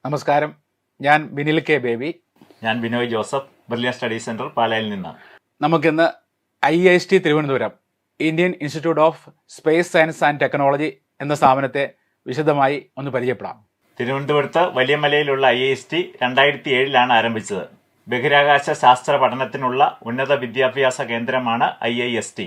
നമസ്കാരം. ഞാൻ ബിനിൽ കെ ബേബി. ഞാൻ Binoy Joseph, brilliant study centre പാലായിൽ നിന്ന്. നമുക്കിന്ന് IIST Thiruvananthapuram Indian institute of space science and technology എന്ന സ്ഥാപനത്തെ വിശദമായി ഒന്ന് പരിചയപ്പെടാം. തിരുവനന്തപുരത്ത് വലിയമലയിലുള്ള IIST 2007 ആരംഭിച്ചത്. ബഹിരാകാശ ശാസ്ത്ര പഠനത്തിനുള്ള ഉന്നത വിദ്യാഭ്യാസ കേന്ദ്രമാണ് IIST.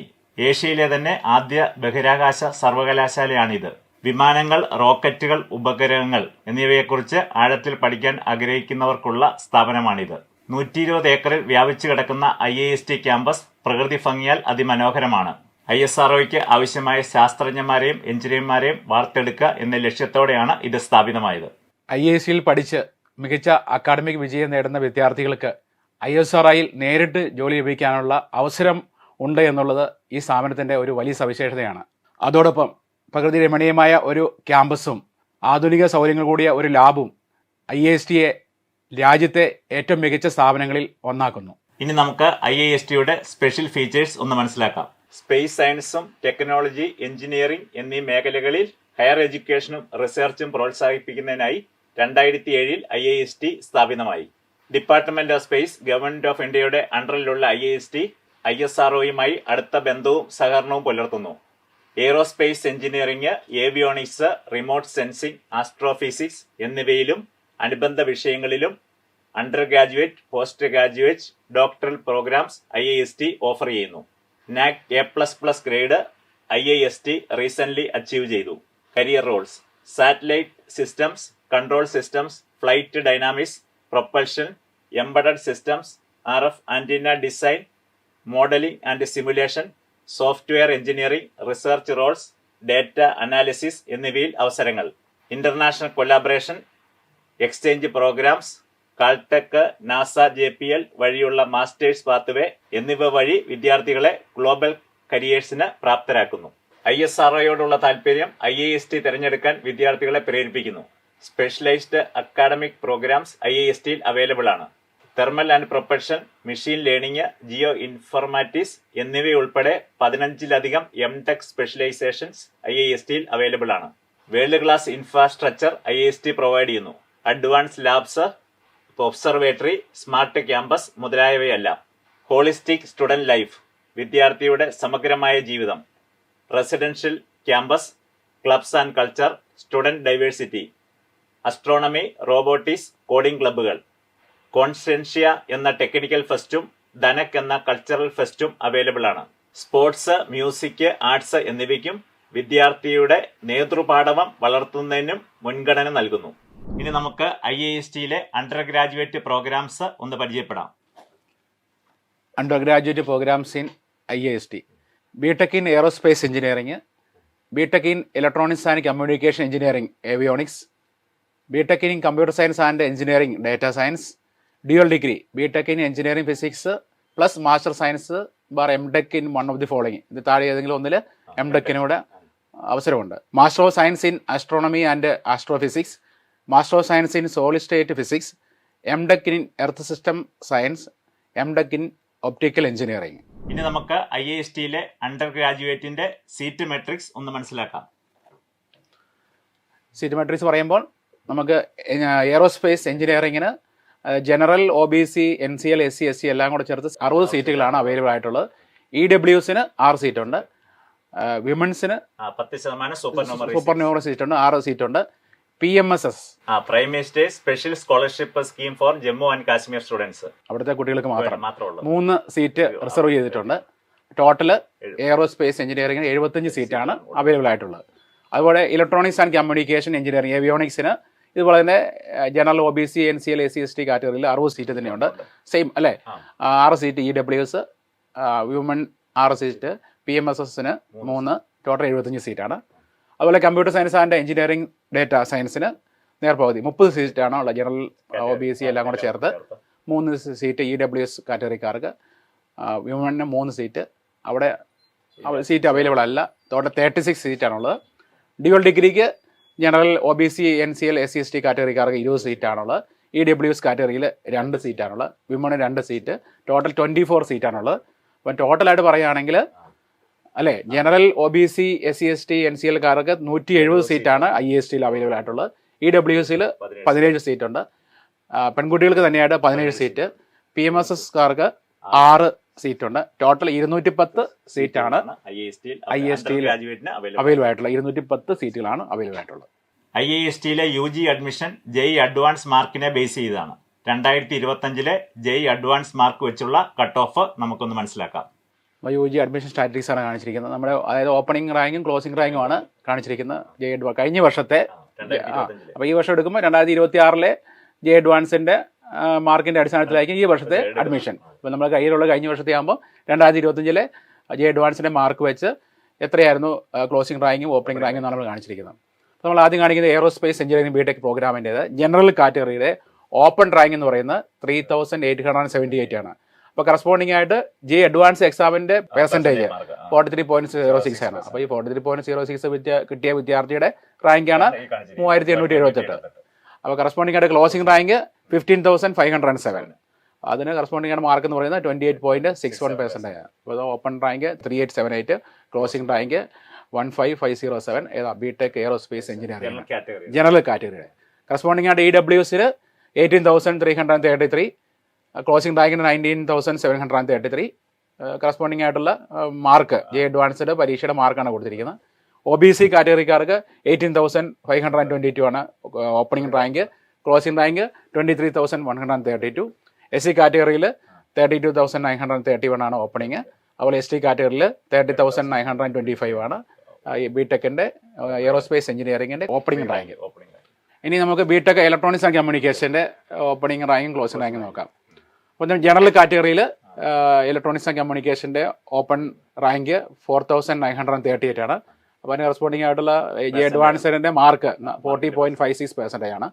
ഏഷ്യയിലെ തന്നെ ആദ്യ ബഹിരാകാശ സർവകലാശാലയാണിത്. വിമാനങ്ങൾ, റോക്കറ്റുകൾ, ഉപഗ്രഹങ്ങൾ എന്നിവയെക്കുറിച്ച് ആഴത്തിൽ പഠിക്കാൻ ആഗ്രഹിക്കുന്നവർക്കുള്ള സ്ഥാപനമാണിത്. 120 ഏക്കറിൽ വ്യാപിച്ചു കിടക്കുന്ന IIST ക്യാമ്പസ് പ്രകൃതി ഭംഗിയാൽ അതിമനോഹരമാണ്. ISROയ്ക്ക് ആവശ്യമായ ശാസ്ത്രജ്ഞന്മാരെയും എഞ്ചിനീയർമാരെയും വാർത്തെടുക്കുക എന്ന ലക്ഷ്യത്തോടെയാണ് ഇത് സ്ഥാപിതമായത്. IISTയിൽ പഠിച്ച് മികച്ച അക്കാഡമിക് വിജയം നേടുന്ന വിദ്യാർത്ഥികൾക്ക് ISROയിൽ നേരിട്ട് ജോലി ലഭിക്കാനുള്ള അവസരം ഉണ്ട് എന്നുള്ളത് ഈ സ്ഥാപനത്തിൻ്റെ ഒരു വലിയ സവിശേഷതയാണ്. അതോടൊപ്പം പ്രകൃതി രമണീയമായ ഒരു ക്യാമ്പസും ആധുനിക സൗകര്യങ്ങൾ കൂടിയ ഒരു ലാബും IISTയെ രാജ്യത്തെ ഏറ്റവും മികച്ച സ്ഥാപനങ്ങളിൽ ഒന്നാക്കുന്നു. ഇനി നമുക്ക് IISTയുടെ സ്പെഷ്യൽ ഫീച്ചേഴ്സ് ഒന്ന് മനസ്സിലാക്കാം. സ്പേസ് സയൻസും ടെക്നോളജി, എഞ്ചിനീയറിംഗ് എന്നീ മേഖലകളിൽ ഹയർ എഡ്യൂക്കേഷനും റിസർച്ചും പ്രോത്സാഹിപ്പിക്കുന്നതിനായി 2007 IIST സ്ഥാപിതമായി. Department of space, government of ഇന്ത്യയുടെ അണ്ടറിലുള്ള IIST ISROയുമായി അടുത്ത ബന്ധവും സഹകരണവും പുലർത്തുന്നു. Aerospace engineering, avionics, remote sensing, astrophysics എന്നിവയിലും അനുബന്ധ വിഷയങ്ങളിലും under graduate, post graduate, doctoral programmes IIST offer ചെയ്യുന്നു. NAC A++ grade IIST recent achieve ചെയ്തു. Career roles: satellite systems, control systems, flight dynamics, propulsion, embedded systems, RF antenna design, modelling and simulation, software engineering, research Rolls, data analysis എന്നിവയിൽ അവസരങ്ങൾ. International collaboration, exchange programs, Caltech, NASA, JPL വഴിയുള്ള masters pathway എന്നിവ വഴി വിദ്യാർത്ഥികളെ global കരിയേഴ്സിന് പ്രാപ്തരാക്കുന്നു. ISROയോടുള്ള താല്പര്യം IIST തിരഞ്ഞെടുക്കാൻ വിദ്യാർത്ഥികളെ പ്രേരിപ്പിക്കുന്നു. സ്പെഷ്യലൈസ്ഡ് അക്കാഡമിക് പ്രോഗ്രാംസ് IISTയിൽ അവൈലബിൾ ആണ്. Thermal and propulsion, machine learning, geo informatics എന്നിവയുൾപ്പെടെ 15ലധികം MTech സ്പെഷ്യലൈസേഷൻസ് IISTയിൽ അവൈലബിൾ ആണ്. World class infrastructure IIST provide ചെയ്യുന്നു. Advance labs, observatory, smart campus മുതലായവയെല്ലാം. ഹോളിസ്റ്റിക് സ്റ്റുഡന്റ് ലൈഫ്, വിദ്യാർത്ഥിയുടെ സമഗ്രമായ ജീവിതം. Residential campus, clubs and culture, student diversity. Astronomy, robotics, coding ക്ലബ്ബുകൾ. കോൺസ്റ്റൻഷ്യ എന്ന ടെക്നിക്കൽ ഫെസ്റ്റും ധനക് എന്ന കൾച്ചറൽ ഫെസ്റ്റും അവൈലബിൾ ആണ്. സ്പോർട്സ്, മ്യൂസിക്, ആർട്സ് എന്നിവയ്ക്കും വിദ്യാർത്ഥിയുടെ നേതൃപാടവം വളർത്തുന്നതിനും മുൻഗണന നൽകുന്നു. ഇനി നമുക്ക് IISTയിലെ അണ്ടർ ഗ്രാജുവേറ്റ് പ്രോഗ്രാംസ് ഒന്ന് പരിചയപ്പെടാം. Undergraduate programs in IIST: BTech in Aerospace Engineering, BTech in Electronics and Communication Engineering Avionics, BTech in Computer Science and Engineering Data Science, Dual Degree BTech in Engineering Physics plus Master Science bar MTech in one of the following. ഇത് താഴെ ഏതെങ്കിലും ഒന്നിൽ MTechനൂടെ അവസരമുണ്ട്. Master of science in astronomy and astrophysics, master of science in solid state physics, MTech in earth system science, MTech in optical engineering. ഇനി നമുക്ക് IISTയിലെ under ഗ്രാജുവേറ്റിന്റെ സീറ്റ് മെട്രിക്സ് ഒന്ന് മനസ്സിലാക്കാം. സീറ്റ് മെട്രിക്സ് പറയുമ്പോൾ നമുക്ക് എയറോസ്പേസ് എഞ്ചിനീയറിംഗിന് general, OBC, NCL, SC, SC എല്ലാം കൂടെ ചേർത്ത് 60 സീറ്റുകളാണ് അവൈലബിൾ ആയിട്ടുള്ളത്. EWSന് 6 സീറ്റുണ്ട്. വിമൻസിന് 10% സൂപ്പർ ന്യൂമർ സീറ്റുണ്ട്, 6 സീറ്റുണ്ട്. PMSS prime minister special scholarship scheme for Jammu and Kashmir students, അവിടുത്തെ കുട്ടികൾക്ക് മാത്രമുള്ള 3 സീറ്റ് റിസർവ് ചെയ്തിട്ടുണ്ട്. ടോട്ടല് എയറോസ്പേസ് എഞ്ചിനീയറിംഗിന് 75 സീറ്റാണ് അവൈലബിൾ ആയിട്ടുള്ളത്. അതുപോലെ ഇലക്ട്രോണിക്സ് ആൻഡ് കമ്മ്യൂണിക്കേഷൻ എഞ്ചിനീയറിംഗ്, ഏവിയോണിക്സിന് ഇതുപോലെ തന്നെ general, OBC, NCL, SC, ST കാറ്റഗറിയിൽ 60 സീറ്റ് തന്നെയുണ്ട്. സെയിം അല്ലേ? 6 സീറ്റ് EWS, വിമൻ 6 സീറ്റ്, PMSSന് 3, ടോട്ടൽ 75 സീറ്റാണ്. അതുപോലെ computer science and engineering data സയൻസിന് നേർപകുതി 30 സീറ്റാണ് ഉള്ളത്. ജനറൽ, OBC എല്ലാം കൂടെ ചേർത്ത് 3 സീറ്റ് EWS കാറ്റഗറിക്കാർക്ക്, വിമണിന് 3 സീറ്റ്. അവിടെ സീറ്റ് അവൈലബിൾ അല്ല. ടോട്ടൽ 36 സീറ്റാണുള്ളത്. ഡ്യുവൽ ഡിഗ്രിക്ക് general, OBC, NCL, SC, ST കാറ്റഗറിക്കാർക്ക് 20 സീറ്റാണുള്ളത്. EWS കാറ്റഗറിയിൽ 2 സീറ്റാണുള്ളത്. വിമണ് 2 സീറ്റ്. ടോട്ടൽ 24 സീറ്റാണുള്ളത്. അപ്പം ടോട്ടലായിട്ട് പറയുകയാണെങ്കിൽ അല്ലേ, general, OBC, SC, ST, NCL കാർക്ക് 170 സീറ്റാണ് IISTയിൽ അവൈലബിൾ ആയിട്ടുള്ളത്. EWSയിൽ 17 സീറ്റ് ഉണ്ട്. പെൺകുട്ടികൾക്ക് തന്നെയായിട്ട് 17 സീറ്റ്. PMSSകാർക്ക് 6 സീറ്റ് ഉണ്ട്. ടോട്ടൽ 210 സീറ്റാണ് IASTയിൽ അവൈലബിൾ ആയിട്ടുള്ള 210 സീറ്റുകളാണ് അവൈലബിൾ ആയിട്ടുള്ളത്. IASTയിലെ UG അഡ്മിഷൻ JEE അഡ്വാൻസ് മാർക്കിനെ ബേസ് ചെയ്താണ്. 2025 JEE അഡ്വാൻസ് മാർക്ക് വെച്ചുള്ള കട്ട് ഓഫ് നമുക്കൊന്ന് മനസ്സിലാക്കാം. UG അഡ്മിഷൻ സ്റ്റാറ്റിസ്റ്റിക്സ് ആണ് കാണിച്ചിരിക്കുന്നത്. നമ്മുടെ അതായത് ഓപ്പണിംഗ് റാങ്കും ക്ലോസിംഗ് റാങ്കും ആണ് കാണിച്ചിരിക്കുന്നത്. JEE കഴിഞ്ഞ വർഷത്തെ. അപ്പോൾ ഈ വർഷം എടുക്കുമ്പോൾ 2026 JEE അഡ്വാൻസിന്റെ മാർക്കിന്റെ അടിസ്ഥാനത്തിലായിരിക്കും ഈ വർഷത്തെ അഡ്മിഷൻ. ഇപ്പോൾ നമ്മുടെ കയ്യിലുള്ള കഴിഞ്ഞ വർഷത്തെ ആകുമ്പോൾ 2025 JEE അഡ്വാൻസിന്റെ മാർക്ക് വെച്ച് എത്രയായിരുന്നു ക്ലോസിംഗ് റാങ്കും ഓപ്പണിംഗ് റാങ്കും എന്നാണ് നമ്മൾ കാണിച്ചിരിക്കുന്നത്. അപ്പോൾ നമ്മൾ ആദ്യം കാണിക്കുന്നത് എയറോസ്പേസ് എഞ്ചിനീയറിംഗ് BTech പ്രോഗ്രാമിൻ്റേത് ജനറൽ കാറ്റഗറിയുടെ ഓപ്പൺ റാങ്ക് എന്ന് പറയുന്നത് 3878 ആണ്. അപ്പോൾ കറസ്പോണ്ടിങ് ആയിട്ട് JEE അഡ്വാൻസ് എക്സാമിന്റെ പെർസെൻറ്റേജ് 43.06 ആണ്. അപ്പോൾ ഈ 43.06 കിട്ടിയ വിദ്യാർത്ഥിയുടെ റാങ്കാണ് 3878. അപ്പോൾ കറസ്പോണ്ടിങ് ആയിട്ട് ക്ലോസിംഗ് റാങ്ക് 15,507. അതിന് കറസ്പോണ്ടിങ് ആയിട്ട് മാർക്ക് എന്ന് പറയുന്നത് 28.61%. അപ്പോൾ ഓപ്പൺ റാങ്ക് 3878, ക്ലോസിംഗ് റാങ്ക് 15507. ഏതാ BTech എയറോസ്പേസ് എഞ്ചിനീയറിംഗ് ജനറൽ കാറ്റഗറിയുടെ. കറസ്പോണ്ടിങ് ആയിട്ട് EWSയിൽ 18,333, ക്ലോസിംഗ് റാങ്കിന് 19,733. കറസ്പോണ്ടിങ് ആയിട്ടുള്ള മാർക്ക് JEE അഡ്വാൻസ്ഡ് പരീക്ഷയുടെ മാർക്കാണ് കൊടുത്തിരിക്കുന്നത്. OBC കാറ്റഗറിക്കാർക്ക് 18,522 ആണ് opening rank. Closing rank 23,132. SC കാറ്റഗറിയിൽ 32,931 ആണ് ഓപ്പണിംഗ്. അതുപോലെ ST കാറ്റഗറിയിൽ 30,925 ആണ് BTechന്റെ എയറോസ്പേസ് എഞ്ചിനീയറിംഗിന്റെ ഓപ്പണിംഗ് റാങ്ക്. ഇനി നമുക്ക് BTech ഇലക്ട്രോണിക്സ് ആൻഡ് കമ്മ്യൂണിക്കേഷന്റെ ഓപ്പണിംഗ് റാങ്കും ക്ലോസിംഗ് റാങ്കും നോക്കാം. അപ്പോൾ ജനറൽ കാറ്റഗറിയിൽ ഇലക്ട്രോണിക്സ് ആൻഡ് കമ്മ്യൂണിക്കേഷന്റെ ഓപ്പൺ റാങ്ക് 4,938 ആണ്. അപ്പോൾ അതിന് കറസ്പോണ്ടിങ് ആയിട്ടുള്ള JEE അഡ്വാൻസിന്റെ മാർക്ക് 40.56% ആണ്.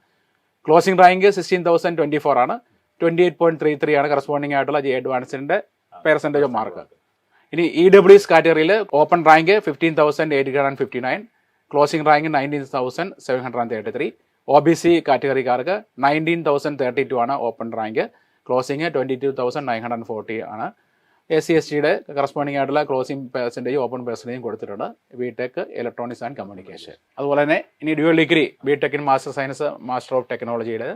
ക്ലോസിംഗ് റാങ്ക് 16,024 ആണ്. 28.33 ആണ് കറസ്പോണ്ടിങ് ആയിട്ടുള്ള JEE അഡ്വാൻസിന്റെ പെർസെൻറ്റേജ് ഓഫ് മാർക്ക്. ഇനി EWS കാറ്റഗറിയിൽ open rank 15,859, closing rank 19,733. OBC കാറ്റഗറിക്കാർക്ക് 19,032 ആണ് ഓപ്പൺ റാങ്ക്. ക്ലോസിംഗ് 22,940 ആണ്. SC STയുടെ കറസ്പോണ്ടിങ് ആയിട്ടുള്ള ക്ലോസിംഗ് പെർസെൻറ്റേജ് ഓപ്പൺ പെർസെൻറ്റേജും കൊടുത്തിട്ടുണ്ട് BTech ഇലക്ട്രോണിക്സ് ആൻഡ് കമ്മ്യൂണിക്കേഷൻ. അതുപോലെ തന്നെ ഇനി dual degree BTech in master science master of ടെക്നോളജിയുടെ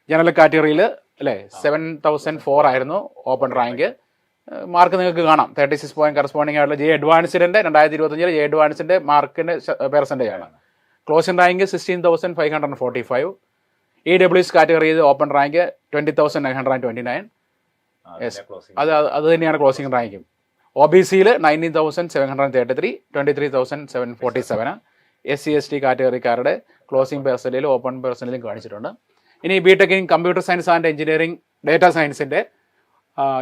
ജനറൽ കാറ്റഗറിയിൽ 7,004 ആയിരുന്നു ഓപ്പൺ റാങ്ക്. മാർക്ക് നിങ്ങൾക്ക് കാണാം 36 പോയിന്റ് കറസ്പോണ്ടിങ് ആയിട്ടുള്ള JEE അഡ്വാൻസിന്റെ 2025 JEE അഡ്വാൻസിന്റെ മാർക്കിന്റെ പെർസെൻറ്റേജ് ആണ്. Closing rank 16,545. EWS കാറ്റഗറിയിൽ ഓപ്പൺ റാങ്ക് 20,929. അത് തന്നെയാണ് ക്ലോസിംഗ് റാങ്കും. OBCയിൽ 19,733, 23,747. SC ST കാറ്റഗറിക്കാരുടെ ക്ലോസിംഗ് പെർസെൻറ്റേജിലും ഓപ്പൺ പെർസെൻറ്റേജിലും കാണിച്ചിട്ടുണ്ട്. ഇനി BTech in computer science and engineering data സയൻസിന്റെ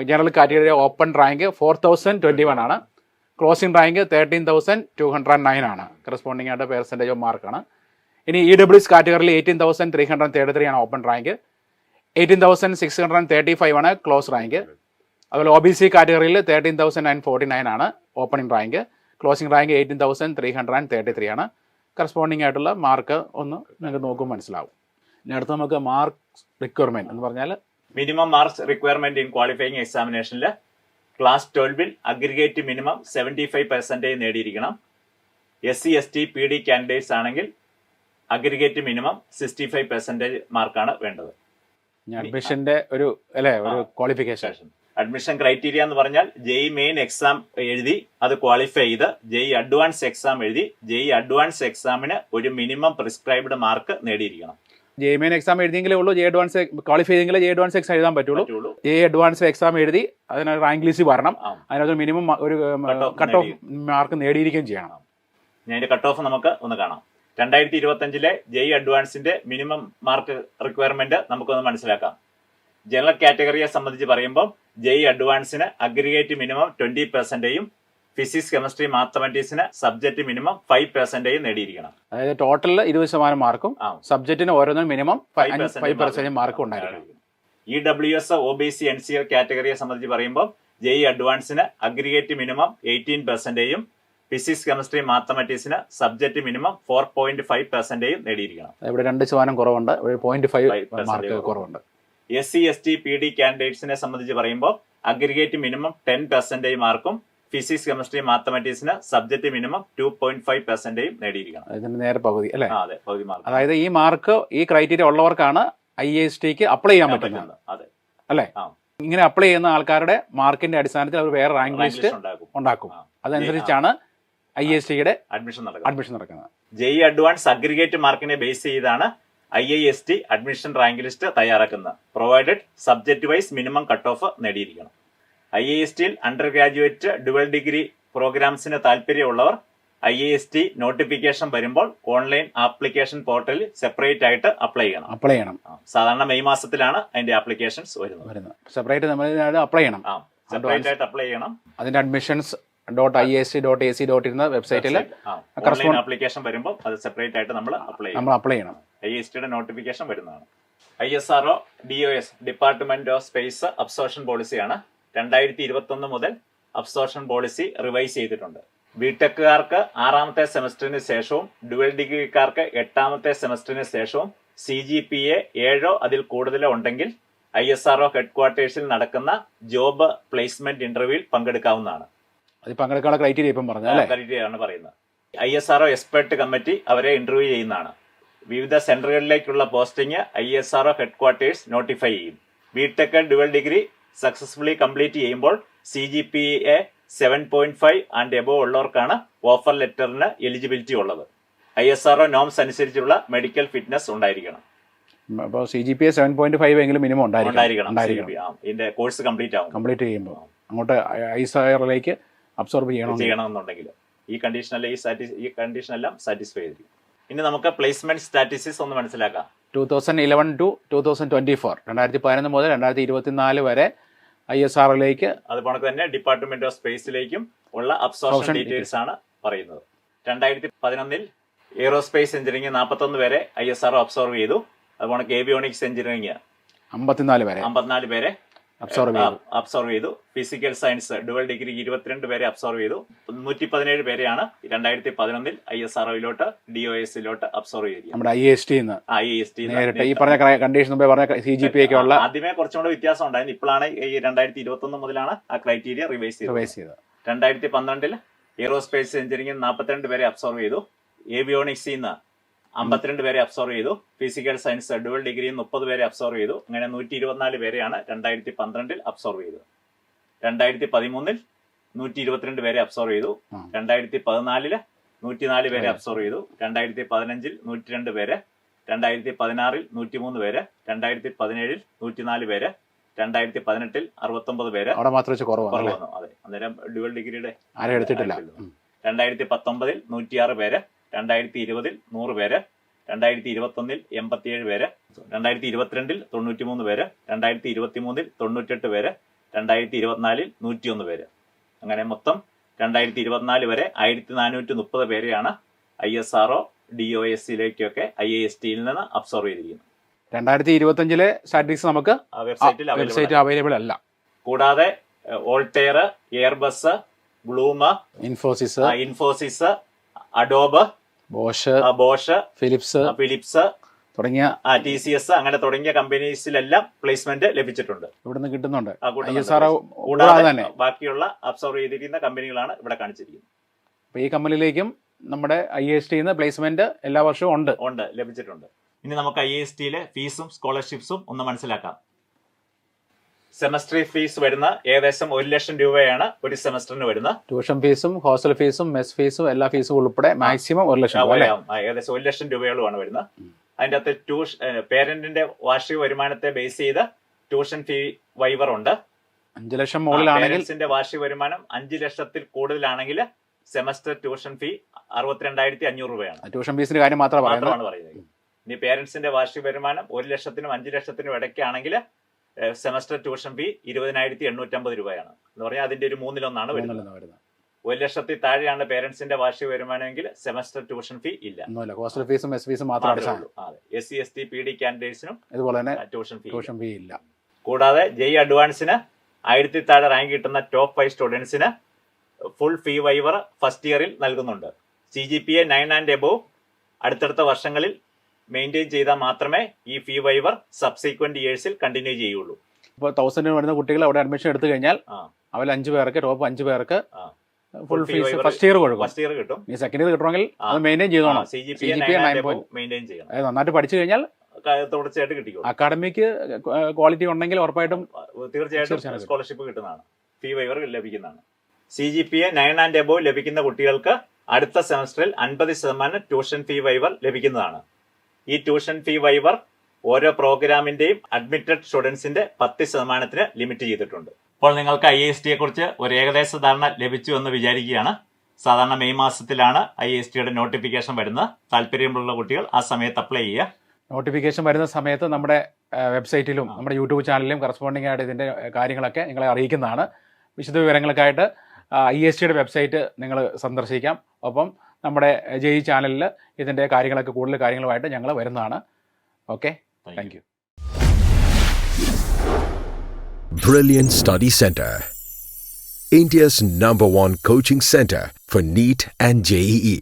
ജനറൽ കാറ്റഗറി ഓപ്പൺ റാങ്ക് 4,021 ആണ്. ക്ലോസിംഗ് റാങ്ക് 13,209 ആണ്. കറസ്പോണ്ടിങ് ആയിട്ട് പെർസെൻറ്റേജ് ഓഫ് മാർക്കാണ്. ഇനി EWS കാറ്റഗറിയിൽ 18,333 ആണ് ഓപ്പൺ റാങ്ക്. 18,635 ആണ് ക്ലോസ് റാങ്ക്. അതുപോലെ OBC കാറ്റഗറിയിൽ 13,949 ആണ് ഓപ്പണിംഗ് റാങ്ക്. ക്ലോസിംഗ് റാങ്ക് 18,333 ആണ്. കറസ്പോണ്ടിങ് ആയിട്ടുള്ള മാർക്ക് ഒന്ന് നിങ്ങൾക്ക് നോക്കുമ്പോൾ മനസ്സിലാവും. ഇനി അടുത്ത് നമുക്ക് മാർക്ക് റിക്വയർമെന്റ് എന്ന് പറഞ്ഞാൽ minimum marks requirement in qualifying എക്സാമിനേഷനിൽ ക്ലാസ് 12 അഗ്രിഗേറ്റ് മിനിമം 75% നേടിയിരിക്കണം. SC ST PD കാൻഡിഡേറ്റ്സ് ആണെങ്കിൽ അഗ്രിഗേറ്റ് മിനിമം 65% മാർക്കാണ് വേണ്ടത്. അഡ്മിഷന്റെ ഒരു ക്വാളിഫിക്കേഷൻ അഡ്മിഷൻ ക്രൈറ്റീരിയ എന്ന് പറഞ്ഞാൽ JEE മെയിൻ എക്സാം എഴുതി അത് ക്വാളിഫൈ ചെയ്ത് JEE അഡ്വാൻസ് എക്സാം എഴുതി JEE അഡ്വാൻസ് എക്സാമിന് ഒരു മിനിമം പ്രിസ്ക്രൈബ്ഡ് മാർക്ക് നേടിയിരിക്കണം. JEE മെയിൻ എക്സാം എഴുതിയെങ്കിലേ ഉള്ളൂ JEE അഡ്വാൻസ് ക്വാളിഫൈ ചെയ്തെങ്കിലേ JEE അഡ്വാൻസ് എക്സാം എഴുതാൻ പറ്റുള്ളൂ. JEE അഡ്വാൻസ് എക്സാം എഴുതി അതിന് റാങ്ക് ലിസ്റ്റ് വരണം. അതിനകത്ത് മിനിമം ഒരു കട്ട് ഓഫ് മാർക്ക് നേടിയിരിക്കുകയും ചെയ്യണം. ഞാൻ കട്ട് ഓഫ് നമുക്ക് ഒന്ന് കാണാം. 2025 JEE അഡ്വാൻസിന്റെ മിനിമം മാർക്ക് റിക്വയർമെന്റ് നമുക്കൊന്ന് മനസ്സിലാക്കാം. ജനറൽ കാറ്റഗറിയെ സംബന്ധിച്ച് പറയുമ്പോൾ JEE അഡ്വാൻസിന് അഗ്രിഗേറ്റ് മിനിമം 20%, ഫിസിക്സ് കെമിസ്ട്രി മാത്തമാറ്റിക്സിന് സബ്ജക്ട് മിനിമം 5% നേടിയിരിക്കണം. അതായത് ടോട്ടൽ 20% മാർക്കും സബ്ജക്റ്റിന് ഓരോന്നും മിനിമം 5% മാർക്കും ഉണ്ടായിരിക്കണം. EWS OBC NCR കാറ്റഗറിയെ സംബന്ധിച്ച് പറയുമ്പോൾ JEE അഡ്വാൻസിന് അഗ്രിഗേറ്റ് മിനിമം 18%, ഫിസിക്സ് കെമിസ്ട്രി മാത്തമാറ്റിക്സിന് സബ്ജക്ട് മിനിമം 4.5% നേടിയിരിക്കണം. ഇവിടെ 2% കുറവുണ്ട്, 0.5 മാർക്ക് കുറവുണ്ട്. SC ST PD കാൻഡിഡേറ്റ്സിനെ സംബന്ധിച്ച് പറയുമ്പോൾ അഗ്രിഗേറ്റ് മിനിമം 10% മാർക്കും ഫിസിക്സ്, കെമിസ്ട്രി, മാത്തമാറ്റിക്സിന് സബ്ജക്ട് മിനിമം 2.5% നേടിയിരിക്കണം. ഇതിന്റെ നേരെ പകുതി അല്ലേ? അതെ, പകുതി മാർക്ക്. അതായത് ഈ മാർക്ക്, ഈ ക്രൈറ്റീരിയ ഉള്ളവർക്കാണ് IASTക്ക് അപ്ലൈ ചെയ്യാൻ പറ്റുന്നത്. അതെ അല്ലേ? ഇങ്ങനെ അപ്ലൈ ചെയ്യുന്ന ആൾക്കാരുടെ മാർക്കിന്റെ അടിസ്ഥാനത്തിൽ അവർ വേറെ റാങ്ക് ലിസ്റ്റ് ഉണ്ടാക്കും. അതനുസരിച്ചാണ് IASTയുടെ അഡ്മിഷൻ നടക്കുന്നത്. JEE അഡ്വാൻസ് അഗ്രിഗേറ്റ് മാർക്കിനെ ബേസ് ചെയ്താണ് IIST അഡ്മിഷൻ റാങ്ക് ലിസ്റ്റ് തയ്യാറാക്കുന്നത്. Provided subject wise minimum cut off നേടിയിരിക്കണം. IISTയിൽ അണ്ടർ ഗ്രാജുവേറ്റ് ഡുവൽ ഡിഗ്രി പ്രോഗ്രാംസിന് താല്പര്യമുള്ളവർ IIST നോട്ടിഫിക്കേഷൻ വരുമ്പോൾ ഓൺലൈൻ ആപ്ലിക്കേഷൻ പോർട്ടലിൽ സെപ്പറേറ്റ് ആയിട്ട് അപ്ലൈ ചെയ്യണം. സാധാരണ മെയ് മാസത്തിലാണ് അതിന്റെ ആപ്ലിക്കേഷൻസ് വരുന്നത്. സെപ്പറേറ്റ് നമ്മൾ അപ്ലൈ ചെയ്യണം. സെപ്പറേറ്റ് ആയിട്ട് അപ്ലൈ ചെയ്യണം. അതിന്റെ admissions.IAST.ac.in എന്ന വെബ്സൈറ്റിൽ ആപ്ലിക്കേഷൻ വരുമ്പോൾ അത് സെപ്പറേറ്റ് ആയിട്ട് നമ്മൾ അപ്ലൈ ചെയ്യണം. IISTയുടെ നോട്ടിഫിക്കേഷൻ വരുന്നതാണ്. ISRO DOS department of space absorption പോളിസിയാണ് 2021 മുതൽ അബ്സോർപ്ഷൻ പോളിസി റിവൈസ് ചെയ്തിട്ടുണ്ട്. ബിടെക്കുകാർക്ക് 6ാമത്തെ സെമസ്റ്ററിന് ശേഷവും ഡുവൽ ഡിഗ്രിക്കാർക്ക് 8ാമത്തെ സെമസ്റ്ററിന് ശേഷവും CGPA 7 അതിൽ കൂടുതലോ ഉണ്ടെങ്കിൽ ISRO ഹെഡ്ക്വാർട്ടേഴ്സിൽ നടക്കുന്ന ജോബ് പ്ലേസ്മെന്റ് ഇന്റർവ്യൂവിൽ പങ്കെടുക്കാവുന്നതാണ്. പങ്കെടുക്കാനുള്ള ക്രൈറ്റീരിയ ഇപ്പം ക്രൈറ്റീരിയാണ് പറയുന്നത്. ISRO എക്സ്പെർട്ട് കമ്മിറ്റി അവരെ ഇന്റർവ്യൂ ചെയ്യുന്നതാണ്. വിവിധ സെന്ററുകളിലേക്കുള്ള പോസ്റ്റിംഗ് ISRO ഹെഡ്ക്വാർട്ടേഴ്സ് നോട്ടിഫൈ ചെയ്യും. BTech dual degree successfully complete ചെയ്യുമ്പോൾ CGPA 7.5 ആൻഡ് എബോവ് ഉള്ളവർക്കാണ് ഓഫർ ലെറ്ററിന് എലിജിബിലിറ്റി ഉള്ളത്. ISRO നോംസ് അനുസരിച്ചുള്ള മെഡിക്കൽ ഫിറ്റ്നസ് ഉണ്ടായിരിക്കണം. അപ്പോൾ CGPA 7.5 എങ്കിലും മിനിമം ഉണ്ടായിരിക്കണം. ഇതിന്റെ കോഴ്സ് കംപ്ലീറ്റ് ചെയ്യുമ്പോൾ അങ്ങോട്ട് ISROയിലേക്ക് അബ്സോർബ് ചെയ്യണമെന്നുണ്ടെങ്കിൽ ഈ കണ്ടീഷനെല്ലാം സാറ്റിസ്ഫൈ ചെയ്തിരിക്കും. ഇനി നമുക്ക് പ്ലേസ്മെന്റ് സ്റ്റാറ്റിസ്റ്റിക്സ് ഒന്ന് മനസ്സിലാക്കാം. 2011 to 2024 2011 മുതൽ 2024 വരെ ISROയിലേക്ക്, അതുപോലെ തന്നെ ഡിപ്പാർട്ട്മെന്റ് ഓഫ് സ്പേസിലേക്കും ഉള്ള അബ്സോർപ്ഷൻ ഡീറ്റെയിൽസ് ആണ് പറയുന്നത്. 2011 എയ്റോസ്പേസ് എഞ്ചിനീയറിംഗ് 41 പേരെ ISRO അബ്സോർവ് ചെയ്തു. അതുപോലെ ഏവിയോണിക്സ് എഞ്ചിനീയറിംഗ് 54 പേരെ അബ്സോർവ് ചെയ്തു. ഫിസിക്കൽ സയൻസ് ഡുവൽ ഡിഗ്രി 22 പേരെ അബ്സോർവ് ചെയ്തു. 117 പേരെയാണ് 2011 ISROയിലോട്ട് DOSലോട്ട് അബ്സോർവ് ചെയ്തത്. നമ്മുടെ IAST ഈ പറഞ്ഞ കണ്ടീഷൻ CGPA ആദ്യമേ കുറച്ചും കൂടെ വ്യത്യാസം ഉണ്ടായിരുന്നു. ഇപ്പോഴാണ് ഈ 2021 മുതലാണ് ആ ക്രൈറ്റീരിയ റിവൈസ് ചെയ്തത്. 2012 എയ്റോസ്പേസ് എഞ്ചിനീയറിംഗ് 42 പേരെ അബ്സോർവ് ചെയ്തു. ഏവിയോണിക്സിൽ നിന്ന് 52 പേരെ അബ്സോർവ് ചെയ്തു. ഫിസിക്കൽ സയൻസ് ഡുവൽ ഡിഗ്രിയിൽ 30 പേരെ അബ്സോർവ് ചെയ്തു. അങ്ങനെ 124 പേരെയാണ് 2012 അബ്സോർവ് ചെയ്തത്. 2013 122 പേരെ അബ്സോർവ് ചെയ്തു. 2014 104 പേരെ അബ്സോർവ് ചെയ്തു. 2015 102 പേര്. 2016 103 പേര്. 2017 104 പേര്. 2018 69 പേര്. കുറവ് വന്നു. അതെ, അന്നേരം ഡുവൽ ഡിഗ്രിയുടെ 2019 106 പേര്. 2020 100 പേര്. 2021 87 പേര്. 2022 93 പേര്. 2023 98 പേര്. 2024 101 പേര്. അങ്ങനെ മൊത്തം 2024 വരെ 1430 പേരെയാണ് ISRO DOSലേക്കൊക്കെ IISTയിൽ നിന്ന് അബ്സോർവ് ചെയ്തിരിക്കുന്നത്. 2025 സ്റ്റാറ്റിസ്റ്റിക്സ് നമുക്ക് വെബ്സൈറ്റ് അവൈലബിൾ അല്ല. കൂടാതെ Altair, Airbus, Bloom, Infosys, Adobe, Bosch, Philips തുടങ്ങിയ TCS അങ്ങനെ തുടങ്ങിയ കമ്പനീസിലെല്ലാം പ്ലേസ്മെന്റ് ലഭിച്ചിട്ടുണ്ട്. ഇവിടുന്ന് കിട്ടുന്നുണ്ട്. കൂടാതെ ബാക്കിയുള്ള അബ്സോർവ് ചെയ്തിരിക്കുന്ന കമ്പനികളാണ് ഇവിടെ കാണിച്ചിരിക്കുന്നത്. അപ്പൊ ഈ കമ്പനിയിലേക്കും നമ്മുടെ IISTന്ന് പ്ലേസ്മെന്റ് എല്ലാ വർഷവും ഉണ്ട് ലഭിച്ചിട്ടുണ്ട്. ഇനി നമുക്ക് IISTയിലെ ഫീസും സ്കോളർഷിപ്സും ഒന്ന് മനസ്സിലാക്കാം. സെമസ്റ്ററി ഫീസ് വരുന്ന ഏകദേശം 1 ലക്ഷം രൂപയാണ് ഒരു സെമസ്റ്ററിന് വരുന്നത്. ട്യൂഷൻ ഫീസും ഹോസ്റ്റൽ ഫീസും മെസ് ഫീസും എല്ലാ ഫീസും ഉൾപ്പെടെ മാക്സിമം 1 ലക്ഷം രൂപ. ഏകദേശം 1 ലക്ഷം രൂപയോളമാണ് വരുന്നത്. അതിന്റെ അകത്ത് പേരന്റിന്റെ വാർഷിക വരുമാനത്തെ ബേസ് ചെയ്ത് ട്യൂഷൻ ഫീ വൈവർ ഉണ്ട്. 5 ലക്ഷം മുകളിലാണെങ്കിൽ, പേരന്റ്സിന്റെ വാർഷിക വരുമാനം 5 ലക്ഷത്തിൽ കൂടുതലാണെങ്കിൽ സെമസ്റ്റർ ട്യൂഷൻ ഫീ 62,500 രൂപയാണ്. ട്യൂഷൻ ഫീസിന്റെ കാര്യം മാത്രമാണ് പറയുന്നത്. ഇനി പേരന്റ്സിന്റെ വാർഷിക വരുമാനം 1 ലക്ഷത്തിനും 5 ലക്ഷത്തിനും ഇടയ്ക്കാണെങ്കിൽ സെമസ്റ്റർ ട്യൂഷൻ ഫീ 20,850 രൂപയാണ്. എന്ന് പറഞ്ഞാൽ അതിന്റെ ഒരു 1/3 വരുന്നത്. 1 ലക്ഷത്തിൽ താഴെയാണ് പേരന്റ്സിന്റെ വാർഷിക വരുമാനമെങ്കിൽ സെമസ്റ്റർ ട്യൂഷൻ ഫീ ഇല്ല. ഹോസ്റ്റൽ ഫീസും എസ് ഫീസും മാത്രമേ ഉള്ളൂ. SC ST PD കാൻഡിഡേറ്റ്സിനും ഇതുപോലെ തന്നെ ട്യൂഷൻ ഫീ ഇല്ല. കൂടാതെ JEE അഡ്വാൻസിന് 1000 താഴെ റാങ്ക് കിട്ടുന്ന ടോപ്പ് 5 സ്റ്റുഡൻസിന് ഫുൾ ഫീ വൈവർ ഫസ്റ്റ് ഇയറിൽ നൽകുന്നുണ്ട്. CGPA 9 ആൻഡ് എബോവ് അടുത്തടുത്ത വർഷങ്ങളിൽ മെയിൻറ്റെയിൻ ചെയ്താൽ മാത്രമേ ഈ ഫീ വൈവർ സബ്സീക്വന്റ് ഇയേഴ്സിൽ കണ്ടിന്യൂ ചെയ്യുള്ളൂ. ഇപ്പോൾ 1000 വരുന്ന കുട്ടികൾ അവിടെ അഡ്മിഷൻ എടുത്തു കഴിഞ്ഞാൽ ആ. അവരിൽ 5 പേർക്ക് ടോപ്പ് 5 പേർക്ക് ആ. Full fee fees waiver first year കൊടുക്കും. ഫസ്റ്റ് ഇയർ കിട്ടും. ഈ സെക്കൻഡ് ഇയർ കിട്ടണമെങ്കിൽ അത് മെയിൻറ്റെയിൻ ചെയ്തോണം. CGPA CGPA 9 point. മെയിൻറ്റെയിൻ ചെയ്യണം. അത് നന്നായിട്ട് പഠിച്ചു കഴിഞ്ഞാൽ തുടർച്ചയായിട്ട് കിട്ടിക്കോളും. അക്കാഡമിക്ക് ക്വാളിറ്റി ഉണ്ടെങ്കിൽ ഉറപ്പായിട്ടും തീർച്ചയായിട്ടും സ്കോളർഷിപ്പ് കിട്ടുന്നതാണ്, ഫീ വൈവർ ലഭിക്കുന്നതാണ്. CGPA 9 and above ലഭിക്കുന്ന കുട്ടികൾക്ക് അടുത്ത സെമസ്റ്ററിൽ 50% ട്യൂഷൻ ഫീ വൈവർ ലഭിക്കുന്നതാണ്. ഈ ട്യൂഷൻ ഫീ വൈവർ ഓരോ പ്രോഗ്രാമിന്റെയും അഡ്മിറ്റഡ് സ്റ്റുഡൻസിന്റെ 10% ലിമിറ്റ് ചെയ്തിട്ടുണ്ട്. ഇപ്പോൾ നിങ്ങൾക്ക് IAST യെ കുറിച്ച് ഒരു ഏകദേശ ധാരണ ലഭിച്ചു എന്ന് വിചാരിക്കുകയാണ്. സാധാരണ മെയ് മാസത്തിലാണ് IASTയുടെ നോട്ടിഫിക്കേഷൻ വരുന്നത്. താല്പര്യമുള്ള കുട്ടികൾ ആ സമയത്ത് അപ്ലൈ ചെയ്യുക. നോട്ടിഫിക്കേഷൻ വരുന്ന സമയത്ത് നമ്മുടെ വെബ്സൈറ്റിലും നമ്മുടെ യൂട്യൂബ് ചാനലിലും കറസ്പോണ്ടിങ് ആയിട്ട് ഇതിൻ്റെ കാര്യങ്ങളൊക്കെ നിങ്ങളെ അറിയിക്കുന്നതാണ്. വിശദ വിവരങ്ങൾക്കായിട്ട് IASTയുടെ വെബ്സൈറ്റ് നിങ്ങൾ സന്ദർശിക്കാം. ഒപ്പം നമ്മുടെ JEE ചാനലിൽ ഇതിൻ്റെ കാര്യങ്ങളൊക്കെ കൂടുതൽ കാര്യങ്ങളുമായിട്ട് ഞങ്ങൾ വരുന്നതാണ്. Okay, thank you. Brilliant Study Center, India's #1 coaching center for NEET and JEE.